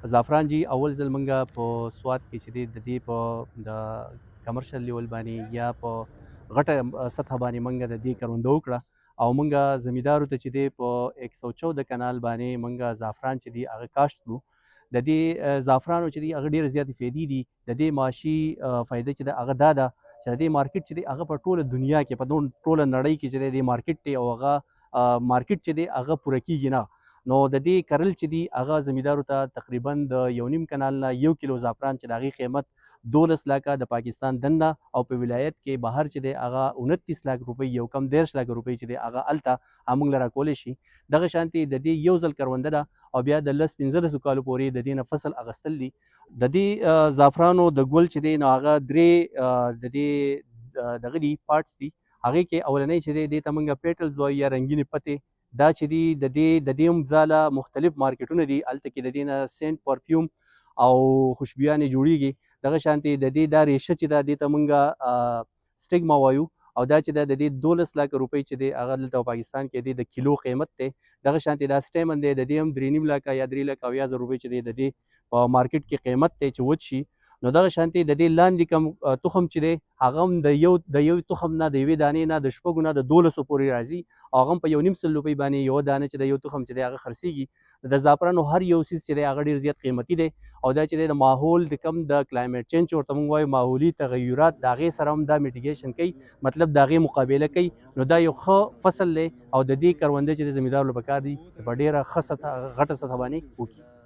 زعفران جي اول ځل منګه په سوات کې چې دی د دې په د کمرشل لیول باندې یا په غټه سطح باندې منګه د دې کروندو وکړه او منګه زمیندارو ته چې دی په 114 کانال باندې منګه زعفران چې دی هغه کاشت کړو. د دې زعفرانو چې دی هغه ډېرې زیاتې فایدې دي. د دې معاشي فایده چې ده هغه دا ده چې د دې مارکیټ چې دی هغه په ټوله دنیا کې په ټوله نړۍ کې چې دی د مارکیټ دی او هغه مارکیټ چې دی هغه پوره کیږي نه. نو د دې کرل چې دي هغه زمیندارو ته تقریبا د 1.5 کانال نه 1 کیلو زعفران چې د هغې قیمت 12 لکه د پاکستان دننه او په ولایت کې بهر چې دی هغه 29 لک روپۍ یو کم 13 لک روپۍ چې دی هغه هلته موږ له راکولی شي. دغه شانتې د دې یو ځل کرونده ده او بیا د 10-15 کالو پورې د دې نه فصل اخیستل دي. د دې زعفرانو د ګل چې دی نو هغه درې د دې دغه دي پارټس دي. هغې کې اولنی چې دی دې ته موږ پیټلز وایو یا رنګینې پتې. دا چې دي د دې هم ځاله مختلف مارکیټونه دي. هلته کې د دې نه سینټ پرفیوم او خوشبویانې جوړیږي. دغه شانتې د دې دا ریشه چې ده دې ته موږ سټیګما وایو او دا چې ده د دې 12 لکه روپۍ چې دی هغه دلته پاکستان کې دی د کیلو قیمت دی. دغه شانتې دا سټیمن دی د دې هم 3.5 لکه یا 3 لکه او یا زر روپۍ چې دی د دې په مارکیټ کې قیمت دی چې وچ شي. نو دغه شانتې د دې لاندې کم تخم چې دی هغه هم د یو تخم نه د یوې دانې نه د شپږو نه د 1200 پورې راځي او هغه هم په 1.5 سل روپۍ باندې یوه دانه چې د یو تخم چې دی هغه خرڅېږي. د زعفرانو هر یو څیز چې دی هغه ډېر زیات قیمتي دی او دا چې دی د ماحول د کم د کلایمټ چینج ورته موږ وایو ماحولي تغیرات د هغې سره هم دا میټیګیشن کوي مطلب د هغې مقابله کوي. نو دا یو ښه فصل دی او د دې کرونده چې د زمیندارو له پکار دي چې په ډېره ښه سطح غټه سطح باندې وکړي.